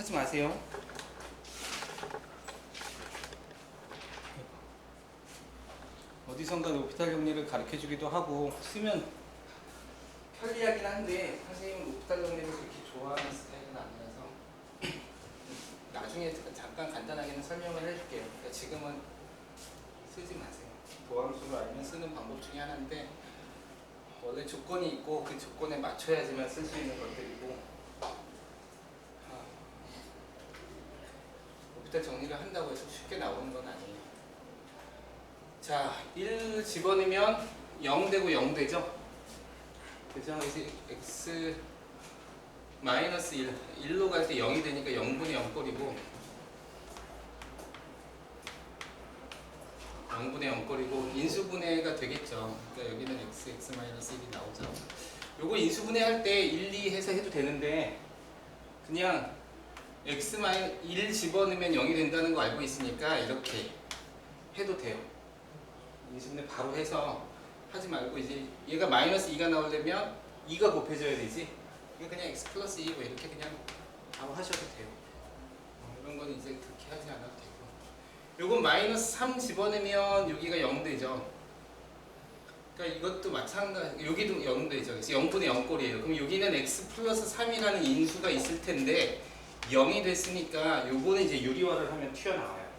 하지 마세요. 어디선가 오피탈 정리를 가르쳐 주기도 하고 쓰면 편리하긴 한데 선생님은 오피탈 정리를 그렇게 좋아하는 스타일은 아니라서 나중에 잠깐 간단하게는 설명을 해줄게요. 그러니까 지금은 쓰지 마세요. 도함수를 알면 쓰는 방법 중에 하나인데 원래 조건이 있고 그 조건에 맞춰야지만 쓸 수 있는 것들이고 오피탈 정리를 한다고 해서 쉽게 나오는 건 아니에요. 자, 1 집어넣으면 0 되고 0 되죠? 그죠? 이제 x 마이너스 1로 갈 때 0이 되니까 0분의 0꼴이고 0분의 0꼴이고 인수분해가 되겠죠. 그러니까 여기는 x 마이너스 1이 나오죠. 요거 인수분해 할 때 1, 2 해서 해도 되는데 그냥 x 마이너스 1 집어넣으면 0이 된다는 거 알고 있으니까 이렇게 해도 돼요. 인수분해 바로 해서 하지 말고 이제 얘가 마이너스 2가 나오려면 2가 곱해져야 되지. 이거 그냥 x 플러스 2고 이렇게 그냥 바로 하셔도 돼요. 이런 거는 이제 그렇게 하지 않아도 되고. 요건 마이너스 3 집어넣으면 여기가 0 되죠. 그러니까 이것도 마찬가지. 여기도 0 되죠. 그래서 0분의 0꼴이에요. 그럼 여기는 x 플러스 3이라는 인수가 있을 텐데 0이 됐으니까 요거는 이제 유리화를 하면 튀어나와요.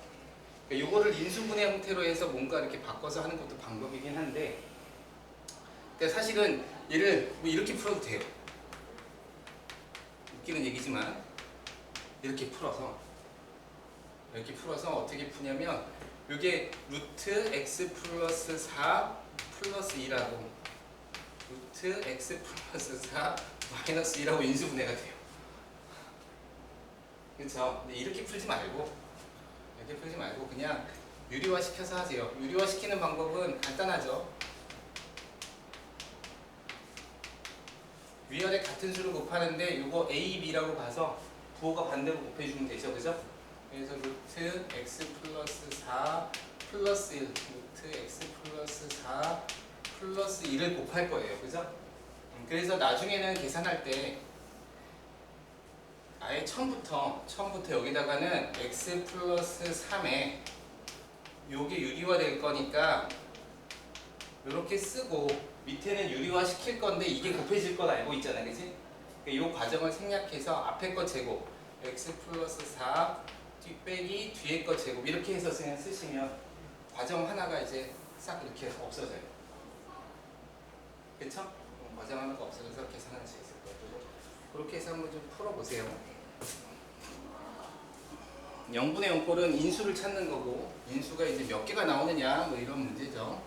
요거를 인수분해 형태로 해서 뭔가 이렇게 바꿔서 하는 것도 방법이긴 한데 그러니까 사실은 얘를 뭐 이렇게 풀어도 돼요. 웃기는 얘기지만 이렇게 풀어서 어떻게 푸냐면 요게 루트 x 플러스 4 플러스 2라고 루트 x 플러스 4 마이너스 2라고 인수분해가 돼요. 그렇죠? 근데 이렇게 풀지 말고 그냥 유리화 시켜서 하세요. 유리화 시키는 방법은 간단하죠. 위아래 같은 수를 곱하는데 이거 a, b라고 봐서 부호가 반대로 곱해주면 되죠. 그죠? 그래서 루트 x 플러스 4 플러스 1 루트 x 플러스 4 플러스 1을 곱할 거예요. 그죠? 그래서 나중에는 계산할 때 아예 처음부터 여기다가는 x 플러스 3에 요게 유리화 될 거니까 이렇게 쓰고 밑에는 유리화 시킬 건데 이게 곱해질 건 알고 있잖아, 그치? 이 과정을 생략해서 앞에 거 제곱 x 플러스 4 뒷빼기 뒤에 거 제곱 이렇게 해서 그냥 쓰시면 과정 하나가 이제 싹 이렇게 없어져요. 그쵸? 과정 하나가 없어져서 계산할 수 있을 거고 그렇게 해서 한번 좀 풀어보세요. 0분의 0꼴은 인수를 찾는 거고 인수가 이제 몇 개가 나오느냐 뭐 이런 문제죠.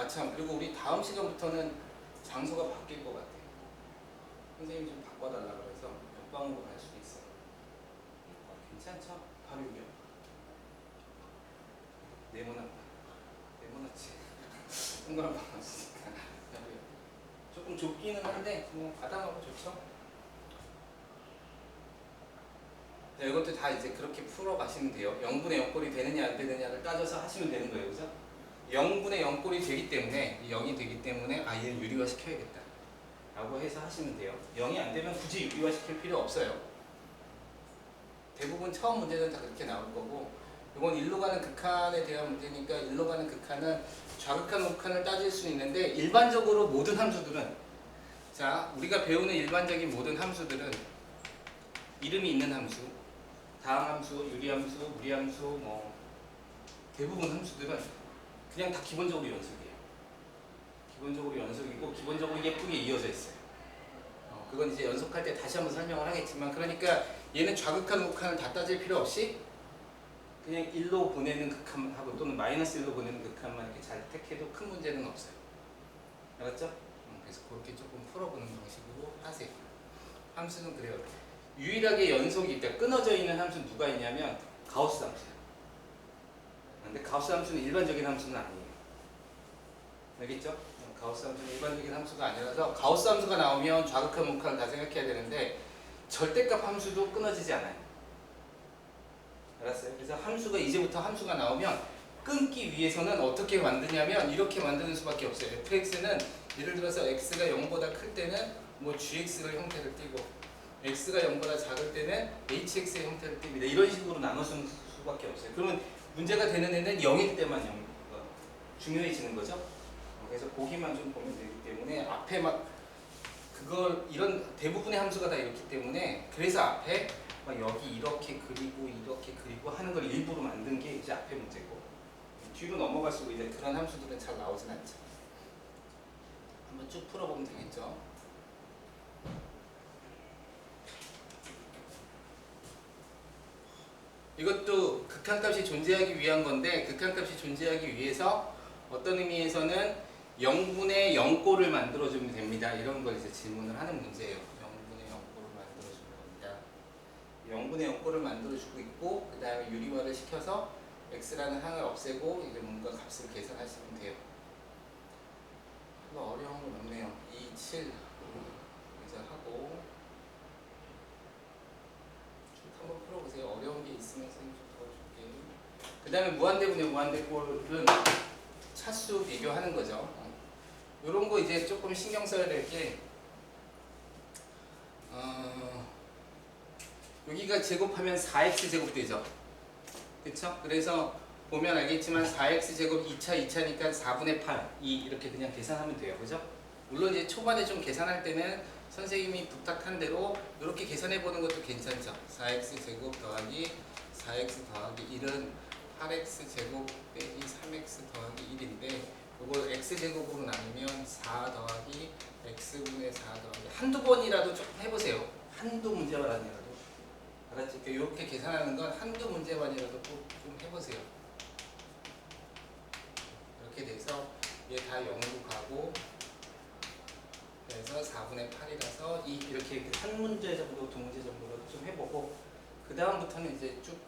참 그리고 우리 다음 시간부터는 장소가 바뀔 것 같아요. 선생님이 좀 바꿔달라 그래서 옆방으로 갈 수도 있어요. 괜찮죠? 바로 여기요. 네모나치 동그란 방 왔으니까 조금 좁기는 한데 뭐 바닥하고 좋죠. 네, 이것도 다 이제 그렇게 풀어 가시면 돼요. 0분의 0꼴이 되느냐 안 되느냐를 따져서 하시면 되는 거예요. 그죠? 0분의 0꼴이 되기 때문에 0이 되기 때문에 얘를 유리화 시켜야겠다 라고 해서 하시면 돼요. 0이 안 되면 굳이 유리화 시킬 필요 없어요. 대부분 처음 문제는 다 그렇게 나올 거고 이건 일로 가는 극한에 대한 문제니까 일로 가는 극한은 좌극한 우극한을 따질 수 있는데 일반적으로 모든 함수들은 자 우리가 배우는 일반적인 모든 함수들은 이름이 있는 함수 다항함수, 유리함수, 무리함수 뭐 대부분 함수들은 그냥 다 기본적으로 연속이에요. 기본적으로 연속이고 기본적으로 예쁘게 이어져 있어요. 그건 이제 연속할 때 다시 한번 설명을 하겠지만 그러니까 얘는 좌극한 우극한을 다 따질 필요 없이 그냥 1로 보내는 극한하고 또는 마이너스 1로 보내는 극한만 이렇게 잘 택해도 큰 문제는 없어요. 알았죠? 그래서 그렇게 조금 풀어보는 방식으로 하세요. 함수는 그래요. 유일하게 연속이 있다. 끊어져 있는 함수는 누가 있냐면 가우스 함수예요. 근데 가우스 함수는 일반적인 함수는 아니에요. 알겠죠? 가우스 함수는 일반적인 함수가 아니라서 가우스 함수가 나오면 좌극한 우극한을 다 생각해야 되는데 절대값 함수도 끊어지지 않아요. 알았어요? 그래서 함수가 이제부터 함수가 나오면 끊기 위해서는 어떻게 만드냐면 이렇게 만드는 수밖에 없어요. fx는 예를 들어서 x가 0보다 클 때는 뭐 gx의 형태를 띠고 x가 0보다 작을 때는 hx의 형태를 띱니다. 이런 식으로 나눌 수밖에 없어요. 그러면 문제가 되는 애는 0일 때만 중요해지는 거죠. 그래서 보기만 좀 보면 되기 때문에 앞에 막 그걸 이런 대부분의 함수가 다 이렇기 때문에 그래서 앞에 막 여기 이렇게 그리고 하는 걸 일부러 만든 게 이제 앞에 문제고 뒤로 넘어갈수록 이제 그런 함수들은 잘 나오진 않죠. 한번 쭉 풀어보면 되겠죠. 이것도 극한값이 존재하기 위한 건데 극한값이 존재하기 위해서 어떤 의미에서는 0분의 0꼴을 만들어주면 됩니다. 이런 걸 이제 질문을 하는 문제예요. 0분의 0꼴을 만들어주는 겁니다. 0분의 0꼴을 만들어주고 있고 그 다음에 유리화를 시켜서 x라는 항을 없애고 이제 뭔가 값을 계산하시면 돼요. 어려운 건 없네요. 2, 7 계산하고 쭉 한번 풀어보세요. 어려운 게 있으면 선생님 좀 도와줄게요. 그 다음에 무한대분의 무한대꼴은 차수 비교하는 거죠. 이런 거 이제 조금 신경 써야 될 게 여기가 제곱하면 4x 제곱 되죠. 그쵸? 그래서 보면 알겠지만 4x 제곱 2차니까 4분의 8, 2 이렇게 그냥 계산하면 돼요. 그죠? 물론 이제 초반에 좀 계산할 때는 선생님이 부탁한 대로 이렇게 계산해 보는 것도 괜찮죠. 4x 제곱 더하기 4x 더하기 1은 8x 제곱 빼기 3x 더하기 1인데 이걸 x제곱으로 나누면 4 더하기 x분의 4 더하기 한두 번이라도 조금 해보세요. 한두 문제만이라도. 알았지? 이렇게 계산하는 건 한두 문제만이라도 꼭 좀 해보세요. 이렇게 돼서 얘 다 0으로 가고 그래서 4분의 8이라서 이렇게 한 문제 정도, 두 문제 정도라도 좀 해보고 그 다음부터는 이제 쭉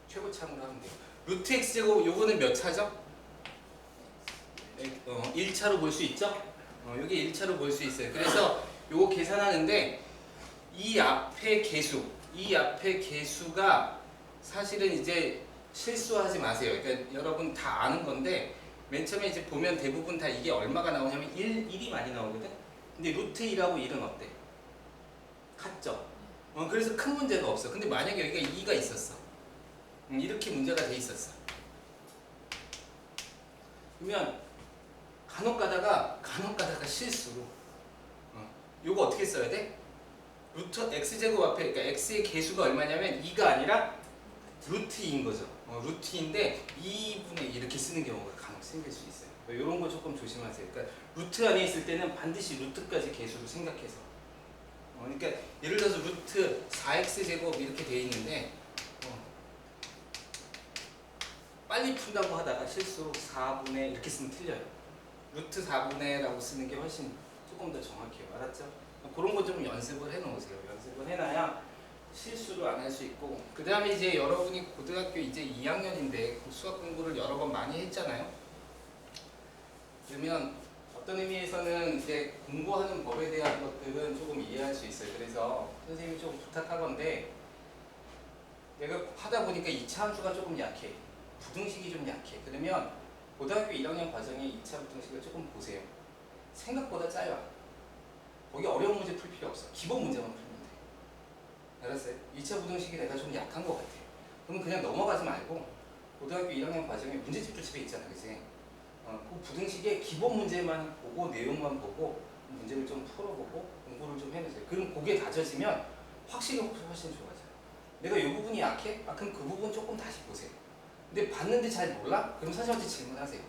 최고참으로 하면 돼요. 루트 x제곱 요거는 몇 차죠? 1차로 볼 수 있죠? 여기 1차로 볼 수 있어요. 그래서 요거 계산하는데 이 앞에 개수가 사실은 이제 실수하지 마세요. 그러니까 여러분 다 아는 건데 맨 처음에 이제 보면 대부분 다 이게 얼마가 나오냐면 1이 많이 나오거든? 근데 루트 1하고 1은 어때? 같죠? 그래서 큰 문제가 없어. 근데 만약에 여기가 2가 있었어. 이렇게 문제가 돼 있었어. 그러면 간혹 가다가 실수로 요거 어떻게 써야 돼? 루트 x제곱 앞에 그러니까 x의 개수가 얼마냐면 2가 아니라 루트 2인 거죠. 루트 2인데 2분의 2 이렇게 쓰는 경우가 간혹 생길 수 있어요. 이런 거 조금 조심하세요. 그러니까 루트 안에 있을 때는 반드시 루트까지 개수로 생각해서 그러니까 예를 들어서 루트 4x제곱 이렇게 돼 있는데 빨리 푼다고 하다가 실수로 4분의 이렇게 쓰면 틀려요. 루트 4분의라고 쓰는 게 훨씬 조금 더 정확해요. 알았죠? 그런 거 좀 연습을 해 놓으세요. 연습을 해놔야 실수를 안 할 수 있고 그 다음에 이제 여러분이 고등학교 이제 2학년인데 수학 공부를 여러 번 많이 했잖아요. 그러면 어떤 의미에서는 이제 공부하는 법에 대한 것들은 조금 이해할 수 있어요. 그래서 선생님이 좀 부탁하건데 내가 하다 보니까 2차 함수가 조금 약해. 부등식이 좀 약해. 그러면 고등학교 1학년 과정에 2차 부등식을 조금 보세요. 생각보다 짧아. 거기 어려운 문제 풀 필요 없어. 기본 문제만 풀면 돼. 알았어요? 2차 부등식이 내가 좀 약한 것 같아. 그럼 그냥 넘어가지 말고 고등학교 1학년 과정에 문제집도 집에 있잖아. 그치? 그 부등식의 기본 문제만 보고 내용만 보고 문제를 좀 풀어보고 공부를 좀 해놓으세요. 그럼 그게 다져지면 확실히 훨씬 좋아져요. 내가 이 부분이 약해? 그럼 그 부분 조금 다시 보세요. 근데 봤는데 잘 몰라? 그럼 선생님한테 질문하세요.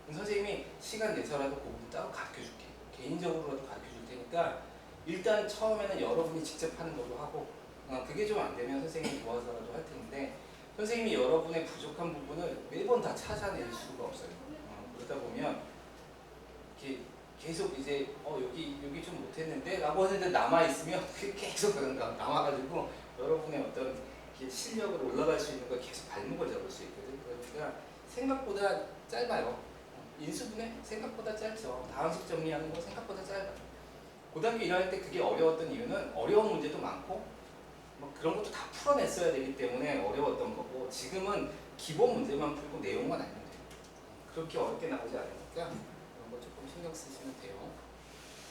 그럼 선생님이 시간 내서라도 그 부분 따로 가르쳐줄게. 개인적으로라도 가르쳐줄 테니까 일단 처음에는 여러분이 직접 하는 걸로 하고 그게 좀 안 되면 선생님이 도와서라도 할 텐데 선생님이 여러분의 부족한 부분을 매번 다 찾아낼 수가 없어요. 그러다 보면 이렇게 계속 이제 여기 좀 못했는데 라고 하는데 남아있으면 계속 그런가 남아가지고 여러분의 어떤 실력으로 올라갈 수 있는 걸 계속 발목을 잡을 수 있거든요. 그러니까 생각보다 짧아요. 인수분해 생각보다 짧죠. 다항식 정리하는 거 생각보다 짧아요. 고등학교 1학년 때 그게 어려웠던 이유는 어려운 문제도 많고 뭐 그런 것도 다 풀어냈어야 되기 때문에 어려웠던 거고 지금은 기본 문제만 풀고 내용만 알면 돼요. 그렇게 어렵게 나오지 않으니까 거 조금 신경 쓰시면 돼요.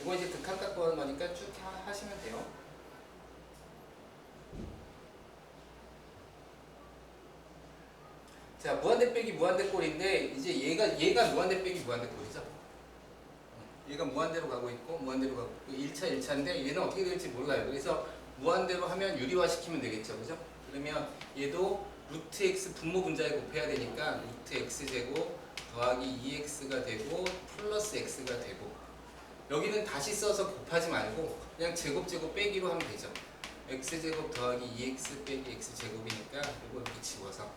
이거 이제 극한 갖고 하는 거니까 쭉 하시면 돼요. 자, 무한대 빼기 무한대 꼴인데 이제 얘가 무한대 빼기 무한대 꼴이죠. 얘가 무한대로 가고 있고 무한대로 가고 있고 1차 1차인데 얘는 어떻게 될지 몰라요. 그래서 무한대로 하면 유리화 시키면 되겠죠. 그죠? 그러면 얘도 루트 x 분모 분자에 곱해야 되니까 루트 x제곱 더하기 2x가 되고 플러스 x가 되고 여기는 다시 써서 곱하지 말고 그냥 제곱 빼기로 하면 되죠. x제곱 더하기 2x 빼기 x제곱이니까 이거 이렇게 지워서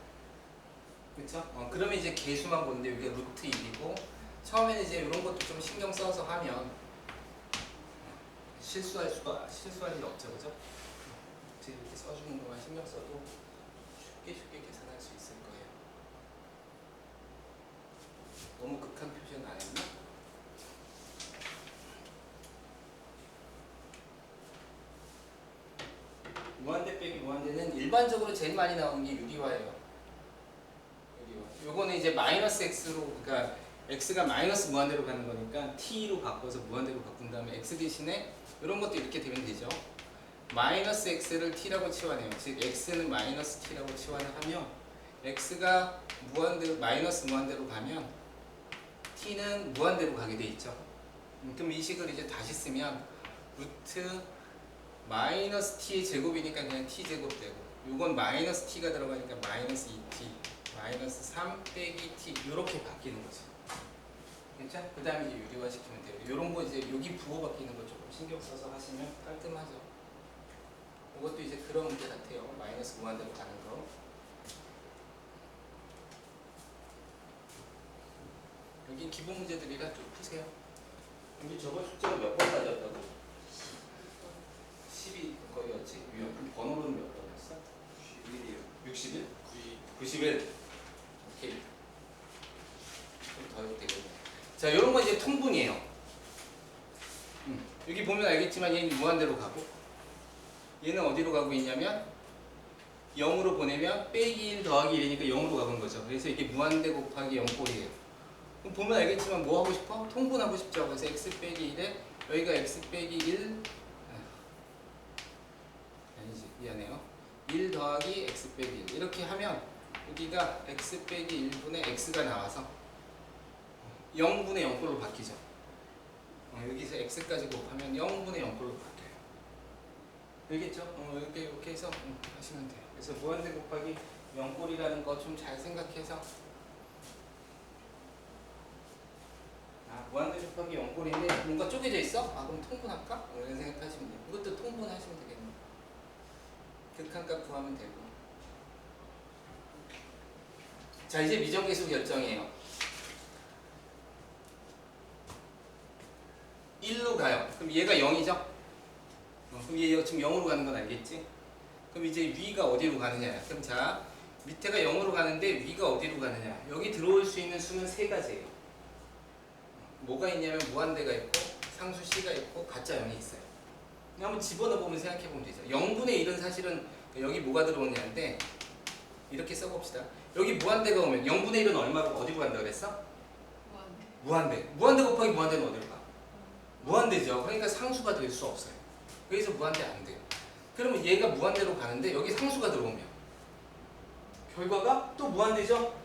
그렇죠? 그러면 이제 개수만 보는데 여기가 루트 1이고 처음에는 이제 이런 것도 좀 신경 써서 하면 실수할 일 없죠, 그죠? 이렇게 써주는 것만 신경 써도 쉽게 계산할 수 있을 거예요. 너무 극한 표시는 안 했나? 무한대 빼기 무한대는 일반적으로 제일 많이 나오는 게 유리화예요. 요거는 이제 마이너스 x로, 그러니까 x가 마이너스 무한대로 가는 거니까 t로 바꿔서 무한대로 바꾼 다음에 x 대신에 이런 것도 이렇게 되면 되죠. 마이너스 x를 t라고 치환해요. 즉 x는 마이너스 t라고 치환을 하면 x가 무한대로 마이너스 무한대로 가면 t는 무한대로 가게 돼 있죠. 그럼 이 식을 이제 다시 쓰면 루트 마이너스 t의 제곱이니까 그냥 t 제곱 되고 요건 마이너스 t가 들어가니까 마이너스 2t 마이너스 3 빼기 t 이렇게 바뀌는 거죠. 괜찮? 그 다음에 이제 유리화 시키면 돼요. 요런 거 이제 여기 부호 바뀌는 거 조금 신경 써서 하시면 깔끔하죠. 이것도 이제 그런 문제 같아요. 마이너스 무한대로 가는 거. 여기 기본 문제들이라 좀 푸세요. 여기 저번 숫자가 몇 번 가졌다고? 10이 거였지? 그럼 번호는 몇 번이었어? 61이요. 61? 91. 오케이. 좀 더 해도 되겠네. 자, 요런 건 이제 통분이에요. 여기 보면 알겠지만 얘는 무한대로 가고 얘는 어디로 가고 있냐면 0으로 보내면 빼기 1 더하기 1이니까 0으로 가는 거죠. 그래서 이게 무한대 곱하기 0꼴이에요. 그럼 보면 알겠지만 뭐 하고 싶어? 통분하고 싶죠. 그래서 x 빼기 1에 여기가 x 빼기 1 아니지 미안해요. 1 더하기 x 빼기 1 이렇게 하면 여기가 x 빼기 1분의 x가 나와서 0분의 0꼴로 바뀌죠. 여기서 x까지 곱하면 0분의 0꼴로 바뀌어요. 알겠죠? 이렇게 해서 하시면 돼요. 그래서 무한대 곱하기 0꼴이라는 거 좀 잘 생각해서 무한대 곱하기 0꼴인데 뭔가 쪼개져 있어? 그럼 통분할까? 이런 생각하시면 돼요. 이것도 통분하시면 되겠네요. 극한값 구하면 되고. 자, 이제 미정계수 결정이에요. 1로 가요. 그럼 얘가 0이죠? 그럼 얘 지금 0으로 가는 건 알겠지? 그럼 이제 위가 어디로 가느냐? 그럼 자, 밑에가 0으로 가는데 위가 어디로 가느냐? 여기 들어올 수 있는 수는 세 가지예요. 뭐가 있냐면 무한대가 있고 상수 c가 있고 가짜 0이 있어요. 한번 집어넣어보면 생각해보면 되죠. 0분의 1은 사실은 여기 뭐가 들어오냐인데 이렇게 써봅시다. 여기 무한대가 오면 0분의 1은 얼마로 어디로 간다 그랬어? 무한대. 무한대 곱하기 무한대는 어디로 가? 무한대죠. 그러니까 상수가 될 수 없어요. 그래서 무한대 안 돼요. 그러면 얘가 무한대로 가는데 여기 상수가 들어오면 결과가 또 무한대죠?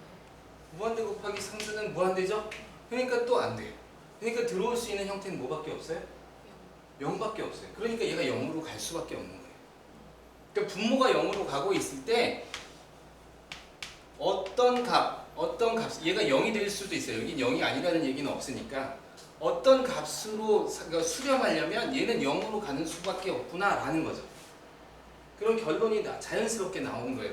무한대 곱하기 상수는 무한대죠? 그러니까 또 안 돼요. 그러니까 들어올 수 있는 형태는 뭐밖에 없어요? 0밖에 없어요. 그러니까 얘가 0으로 갈 수밖에 없는 거예요. 그러니까 분모가 0으로 가고 있을 때 어떤 값, 얘가 0이 될 수도 있어요. 여긴 0이 아니라는 얘기는 없으니까 어떤 값으로 수렴하려면 얘는 0으로 가는 수밖에 없구나 라는 거죠. 그런 결론이 자연스럽게 나오는 거예요.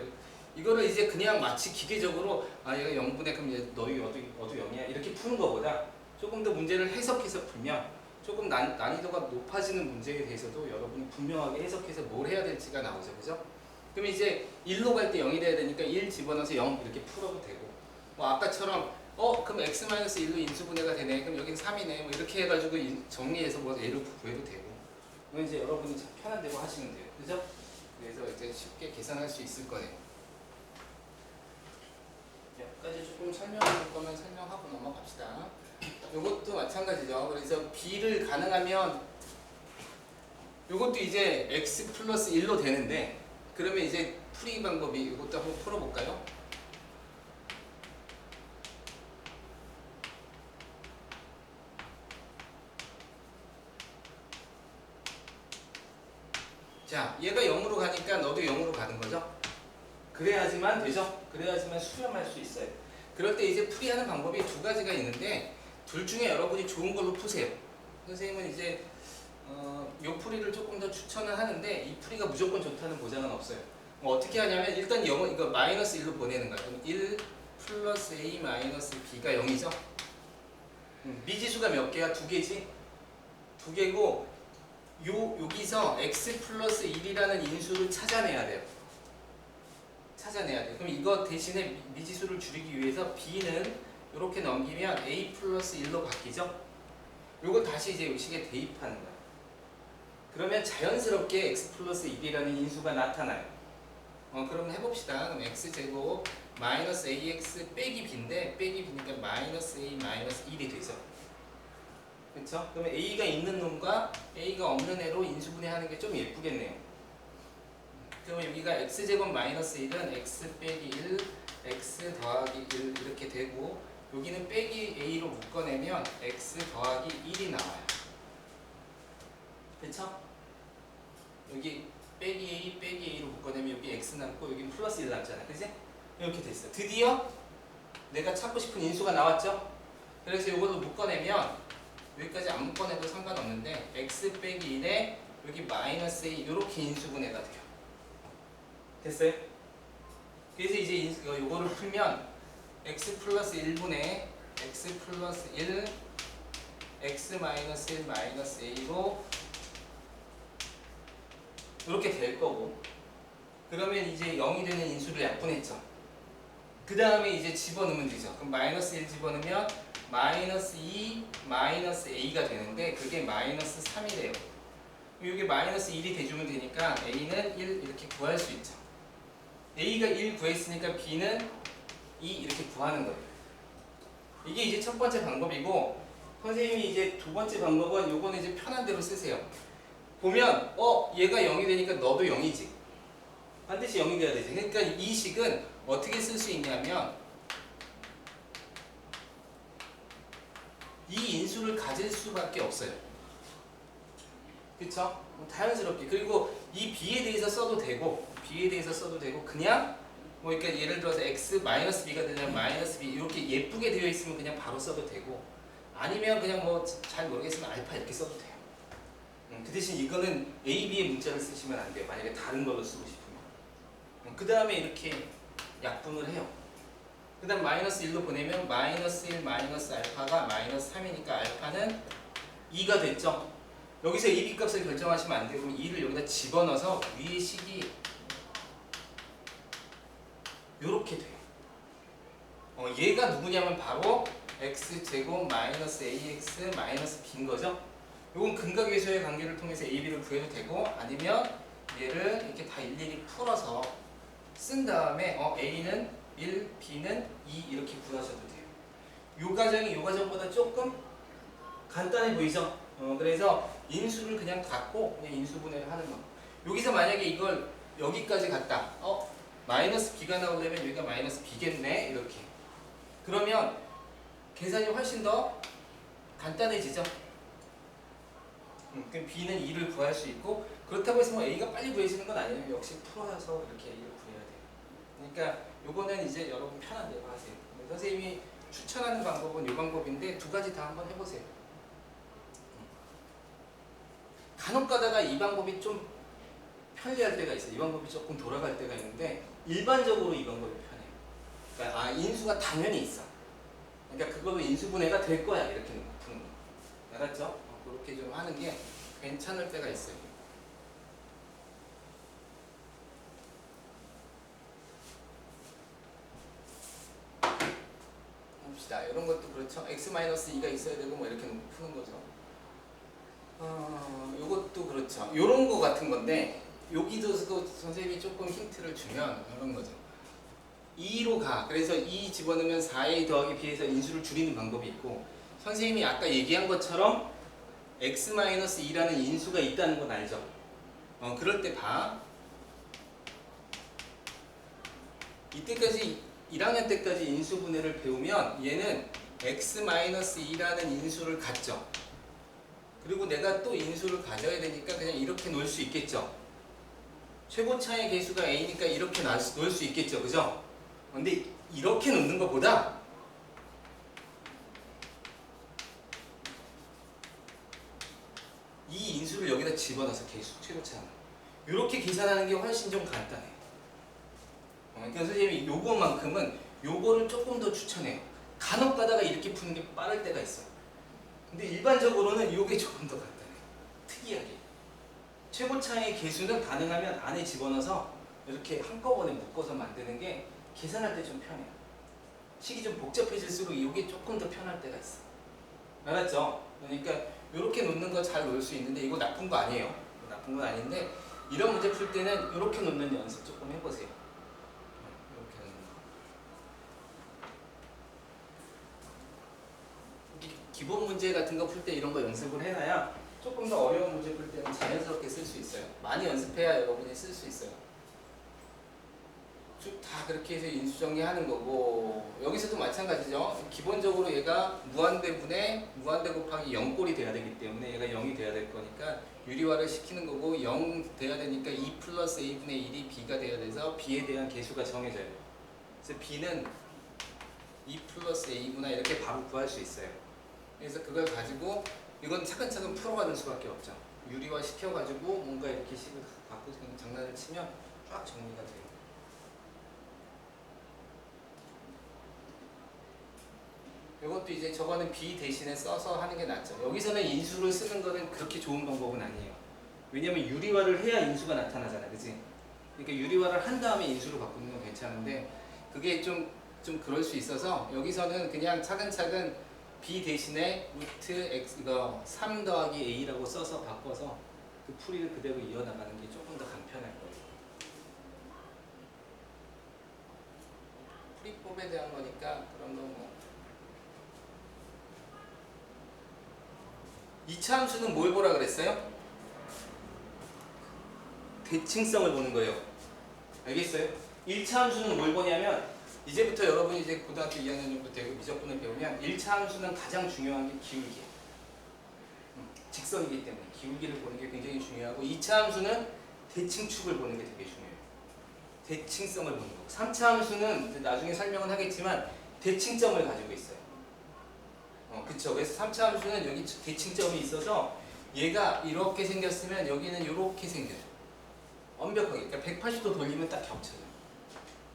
이거를 이제 그냥 마치 기계적으로 얘가 0분의 그럼 얘 너희 어디 0이야 이렇게 푸는 것보다 조금 더 문제를 해석해서 풀면 조금 난이도가 높아지는 문제에 대해서도 여러분이 분명하게 해석해서 뭘 해야 될지가 나오죠. 그죠? 그럼 이제 1로 갈 때 0이 돼야 되니까 1 집어넣어서 0 이렇게 풀어도 되고 뭐 아까처럼 그럼 x-1로 인수분해가 되네. 그럼 여긴 3이네. 뭐 이렇게 해가지고 정리해서 뭐 얘를 구해도 되고. 이건 이제 여러분이 편한 대로 하시면 돼요. 그죠? 그래서 이제 쉽게 계산할 수 있을 거예요. 여기까지 조금 설명해 볼 거면 설명하고 넘어갑시다. 이것도 마찬가지죠. 그래서 b를 가능하면 이것도 이제 x 플러스 1로 되는데 그러면 이제 풀이 방법이 이것도 한번 풀어볼까요? 자, 얘가 0으로 가니까 너도 0으로 가는 거죠? 그래야지만 되죠? 그래야지만 수렴할 수 있어요. 그럴 때 이제 풀이하는 방법이 두 가지가 있는데 둘 중에 여러분이 좋은 걸로 푸세요. 선생님은 이제 요 풀이를 조금 더 추천을 하는데 이 풀이가 무조건 좋다는 보장은 없어요. 어떻게 하냐면 일단 0은 이거 마이너스 1로 보내는 거야. 그럼 1 플러스 a 마이너스 b가 0이죠? 미지수가 몇 개야? 두 개지? 두 개고 여기서 x 플러스 1이라는 인수를 찾아내야 돼요. 찾아내야 돼요. 그럼 이거 대신에 미지수를 줄이기 위해서 b는 이렇게 넘기면 a 플러스 1로 바뀌죠? 요거 다시 이제 이 식에 대입하는 거예요. 그러면 자연스럽게 x 플러스 1이라는 인수가 나타나요. 그럼 해봅시다. 그럼 x제곱 마이너스 ax 빼기 b인데 빼기 b니까 마이너스 a 마이너스 1이 되죠. 그렇죠? 그러면 a가 있는 놈과 a가 없는 애로 인수분해하는 게 좀 예쁘겠네요. 그러면 여기가 x제곱 마이너스 1은 x 빼기 1, x 더하기 1 이렇게 되고 여기는 빼기 a로 묶어내면 x 더하기 1이 나와요. 그렇죠? 여기 빼기 a 빼기 a로 묶어내면 여기 x 남고 여기 플러스 1 남잖아. 그지? 이렇게 됐어. 드디어 내가 찾고 싶은 인수가 나왔죠? 그래서 이걸로 묶어내면 여기까지 안 묶어내도 상관없는데 x 빼기 1에 여기 마이너스 a 이렇게 인수분해가 돼요. 됐어요? 그래서 이제 이거를 풀면 x 플러스 1분의 x 플러스 1 x 마이너스 1 마이너스 a로 이렇게 될 거고 그러면 이제 0이 되는 인수를 약분했죠. 그 다음에 이제 집어넣으면 되죠. 그럼 마이너스 1 집어넣으면 마이너스 2 마이너스 a가 되는데 그게 마이너스 3이래요. 이게 마이너스 1이 대주면 되니까 a는 1 이렇게 구할 수 있죠. a가 1 구했으니까 b는 2 이렇게 구하는 거예요. 이게 이제 첫 번째 방법이고 선생님이 이제 두 번째 방법은 요거는 이제 편한 대로 쓰세요. 보면 얘가 0이 되니까 너도 0이지. 반드시 0이 돼야 되지. 그러니까 이 식은 어떻게 쓸 수 있냐면 이 인수를 가질 수밖에 없어요. 그쵸? 자연스럽게. 그리고 이 b에 대해서 써도 되고 그냥 그러니까 예를 들어서 x 마이너스 b가 되면 마이너스 b 이렇게 예쁘게 되어 있으면 그냥 바로 써도 되고 아니면 그냥 뭐 잘 모르겠으면 알파 이렇게 써도 돼요. 그 대신 이거는 a, b의 문자를 쓰시면 안 돼요. 만약에 다른 걸로 쓰고 싶으면. 그 다음에 이렇게 약분을 해요. 그 다음 마이너스 1로 보내면 마이너스 1 마이너스 알파가 마이너스 3이니까 알파는 2가 됐죠. 여기서 a, b 값을 결정하시면 안 되고 2를 여기다 집어넣어서 위의 식이 요렇게 돼요. 얘가 누구냐면 바로 x제곱 마이너스 ax 마이너스 b인 거죠. 요건 근각계수의 관계를 통해서 a, b를 구해도 되고 아니면 얘를 이렇게 다 일일이 풀어서 쓴 다음에 a는 1, b는 2 이렇게 구하셔도 돼요. 요 과정이 요 과정보다 조금 간단해 보이죠? 그래서 인수를 그냥 갖고 그냥 인수분해를 하는 거. 여기서 만약에 이걸 여기까지 갔다. 마이너스 b가 나오려면 여기가 마이너스 b겠네 이렇게. 그러면 계산이 훨씬 더 간단해지죠? 그럼 b는 2를 구할 수 있고 그렇다고 해서 뭐 a가 빨리 구해지는 건 아니에요. 역시 풀어서 이렇게 a를 구해야 돼요. 그러니까 요거는 이제 여러분 편한 대로 하세요. 선생님이 추천하는 방법은 이 방법인데 두 가지 다 한번 해보세요. 간혹 가다가 이 방법이 좀 편리할 때가 있어요. 이 방법이 조금 돌아갈 때가 있는데 일반적으로 이 방법이 편해요. 그러니까 인수가 당연히 있어. 그러니까 그걸로 인수분해가 될 거야 이렇게 푸는 거. 알았죠? 그렇게 좀 하는 게 괜찮을 때가 있어요. 봅시다. 이런 것도 그렇죠. x-2가 있어야 되고 뭐 이렇게 푸는 거죠. 요것도 그렇죠. 요런 거 같은 건데 여기서도 선생님이 조금 힌트를 주면 이런 거죠. 2로 가. 그래서 2 집어넣으면 4a 더하기 b에서 인수를 줄이는 방법이 있고 선생님이 아까 얘기한 것처럼 x-2라는 인수가 있다는 건 알죠? 그럴 때 봐. 이때까지 1학년 때까지 인수분해를 배우면 얘는 x-2라는 인수를 갖죠. 그리고 내가 또 인수를 가져야 되니까 그냥 이렇게 놓을 수 있겠죠. 최고차의 개수가 a니까 이렇게 놓을 수 있겠죠. 그죠? 근데 이렇게 놓는 것보다 이 인수를 여기다 집어넣어서 개수 최고차는 이렇게 계산하는 게 훨씬 좀 간단해요. 그러니까 선생님이 요거만큼은 요거를 조금 더 추천해요. 간혹 가다가 이렇게 푸는 게 빠를 때가 있어. 근데 일반적으로는 요게 조금 더 간단해요. 특이하게. 최고차의 개수는 가능하면 안에 집어넣어서 이렇게 한꺼번에 묶어서 만드는 게 계산할 때 좀 편해요. 식이 좀 복잡해질수록 이게 조금 더 편할 때가 있어. 알았죠? 그러니까 이렇게 놓는 거 잘 놓을 수 있는데 이거 나쁜 거 아니에요. 나쁜 건 아닌데 이런 문제 풀 때는 이렇게 놓는 연습 조금 해보세요. 이렇게 놓는 거. 기본 문제 같은 거 풀 때 이런 거 연습을 해놔야 조금 더 어려운 문제 풀 때는 자연스럽게 쓸 수 있어요. 많이 연습해야 여러분이 쓸 수 있어요. 쭉 다 그렇게 해서 인수정리하는 거고 여기서도 마찬가지죠. 기본적으로 얘가 무한대분의 무한대 곱하기 0꼴이 돼야 되기 때문에 얘가 0이 돼야 될 거니까 유리화를 시키는 거고 0 돼야 되니까 2 플러스 a분의 1이 b가 돼야 돼서 b에 대한 개수가 정해져요. 그래서 b는 2 플러스 a구나 이렇게 바로 구할 수 있어요. 그래서 그걸 가지고 이건 차근차근 풀어가는 수밖에 없죠. 유리화 시켜가지고 뭔가 이렇게 식을 갖고 장난을 치면 쫙 정리가 돼요. 이것도 이제 저거는 b 대신에 써서 하는 게 낫죠. 여기서는 인수를 쓰는 거는 그렇게 좋은 방법은 아니에요. 왜냐면 유리화를 해야 인수가 나타나잖아, 그치? 그러니까 유리화를 한 다음에 인수로 바꾸는 건 괜찮은데 그게 좀 그럴 수 있어서 여기서는 그냥 차근차근 b 대신에 루트 x 이거 3 더하기 a라고 써서 바꿔서 그 풀이를 그대로 이어나가는 게 조금 더 간편할 거예요. 풀이법에 대한 거니까 그런 거 뭐. 2차 함수는 뭘 보라 그랬어요? 대칭성을 보는 거예요. 알겠어요? 1차 함수는 뭘 보냐면 이제부터 여러분이 이제 고등학교 2학년 정도 미적분을 배우면 1차 함수는 가장 중요한 게 기울기예요. 직선이기 때문에 기울기를 보는 게 굉장히 중요하고 2차 함수는 대칭축을 보는 게 되게 중요해요. 대칭성을 보는 거고 3차 함수는 나중에 설명은 하겠지만 대칭점을 가지고 있어요. 그쵸. 그래서 3차 함수는 여기 대칭점이 있어서 얘가 이렇게 생겼으면 여기는 이렇게 생겨요. 완벽하게. 그러니까 180도 돌리면 딱 겹쳐요.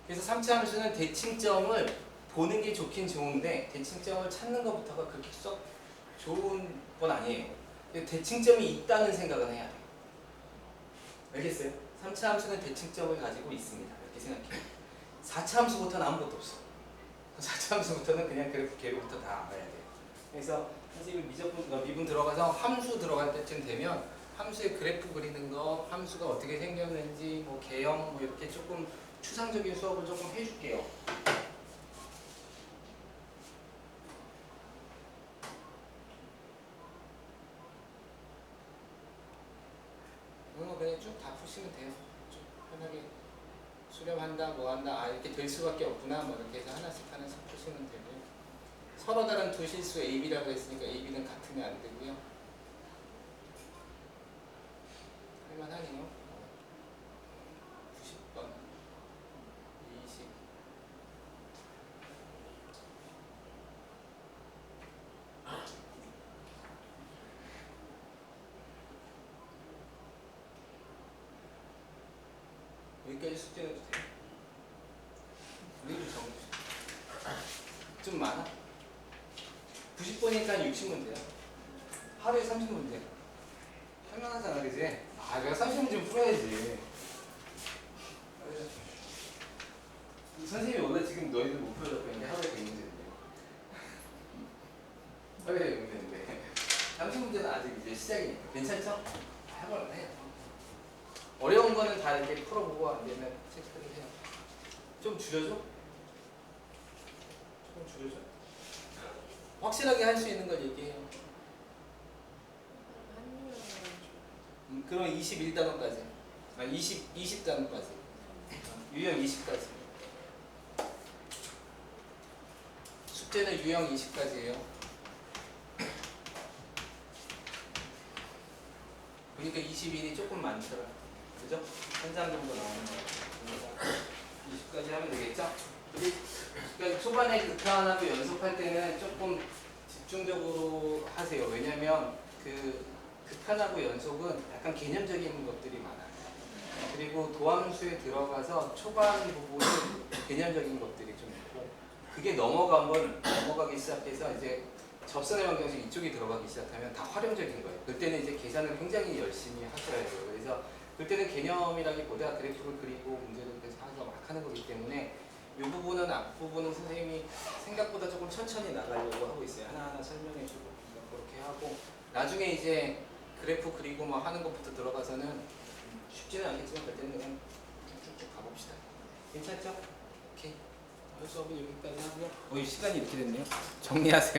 그래서 3차 함수는 대칭점을 보는 게 좋긴 좋은데 대칭점을 찾는 것부터가 그렇게 썩 좋은 건 아니에요. 대칭점이 있다는 생각은 해야 돼요. 알겠어요? 3차 함수는 대칭점을 가지고 있습니다. 이렇게 생각해요. 4차 함수부터는 아무것도 없어. 4차 함수부터는 그냥 걔로부터 다 알아야 돼요. 그래서 선생님이 미분 들어가서 함수 들어갈 때쯤 되면 함수의 그래프 그리는 거, 함수가 어떻게 생겼는지, 뭐 개형, 뭐 이렇게 조금 추상적인 수업을 조금 해줄게요. 이런 거 그냥 쭉 다 푸시면 돼요. 좀 편하게 수렴한다, 뭐 한다, 아 이렇게 될 수밖에 없구나, 뭐 이렇게 해서 하나씩 푸시면 되고요. 서로 다른 두 실수 AB라고 했으니까 AB는 같으면 안 되고요. 할만하네요. 90번, 20. 여기까지 숙제해도 돼요. 우리도 좀 많아? 90번이니까 60문제야. 하루에 30문제. 할만하잖아, 그지? 아, 내가 30문제 풀어야지. 선생님이 원래 지금 너희들 못 풀어줬고 있는데 하루에 100문제인데. 하루에 100문제인데. 30문제는 아직 이제 시작이니까. 괜찮죠? 해볼만해. 어려운 거는 다 이렇게 풀어보고 안 되면 체크를 해요. 좀 줄여줘? 조금 줄여줘? 확실하게 할 수 있는 걸 얘기해요. 그럼 21단원까지. 20단원까지. 유형 20까지. 숙제는 유형 20까지예요. 그러니까 21이 조금 많더라. 그죠? 한 장 정도 나오는 거. 20까지 하면 되겠죠? 그러니까 초반에 극한하고 연습할 때는 조금 집중적으로 하세요. 왜냐면 그 극한하고 연속은 약간 개념적인 것들이 많아요. 그리고 도함수에 들어가서 초반 부분은 개념적인 것들이 좀 있고, 그게 넘어가기 시작해서 이제 접선의 환경에서 이쪽이 들어가기 시작하면 다 활용적인 거예요. 그때는 이제 계산을 굉장히 열심히 하셔야 돼요. 그래서 그때는 개념이라기보다 그래프를 그리고 문제를 해서 막 하는 거기 때문에 이 부분은 앞부분은 선생님이 생각보다 조금 천천히 나가려고 하고 있어요. 하나하나 설명해주고 그렇게 하고, 나중에 이제 그래프 그리고 뭐 하는 것부터 들어가서는 쉽지는 않겠지만 그때는 그냥 쭉쭉 가봅시다. 괜찮죠? 오케이. 수업은 여기까지 하고요. 시간이 이렇게 됐네요. 정리하세요.